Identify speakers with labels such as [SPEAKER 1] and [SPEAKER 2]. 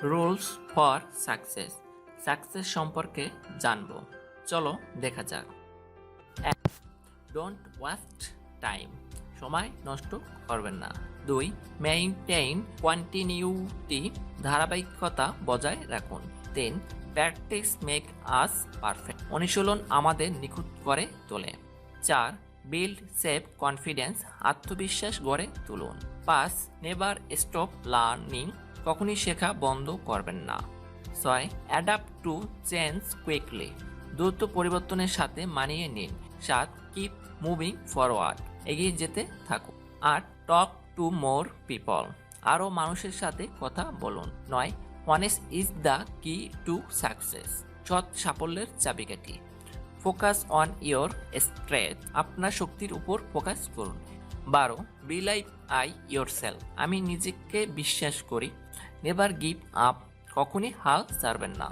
[SPEAKER 1] Rules for success. Success সম্পর্কে জানবো, চলো দেখা যাক। ডোন্ট ওয়াস্ট টাইম, সময় নষ্ট করবেন না। 2. মেইনটেইন কন্টিনিউটি, ধারাবাহিকতা বজায় রাখুন। 3. প্র্যাকটিস মেক আস পারফেক্ট, অনুশীলন আমাদের নিখুঁত করে তোলে। 4. বিল্ড সেলফ কনফিডেন্স, আত্মবিশ্বাস গড়ে তুলুন। 5. নেভার স্টপ লার্নিং, কখনই শেখা বন্ধ করবেন না। 6. অ্যাডাপ্ট টু চেঞ্জ কুইকলি, দ্রুত পরিবর্তনের সাথে মানিয়ে নিন। 7. কিপ মুভিং ফরওয়ার্ড, এগিয়ে যেতে থাকুন। 8. টক টু মোর পিপল, আরও মানুষের সাথে কথা বলুন। 9. অনেস্ট ইজ দ্য কি টু সাকসেস, সৎ সাফল্যের চাবিকাঠি। ফোকাস অন ইয়োর স্ট্রেংথ, আপনার শক্তির উপর ফোকাস করুন। 12. বিলাইভ আই ইয়োর সেলফ, আমি নিজেকে বিশ্বাস করি। নেভার গিভ আপ, কখনই হাল ছাড়বেন না।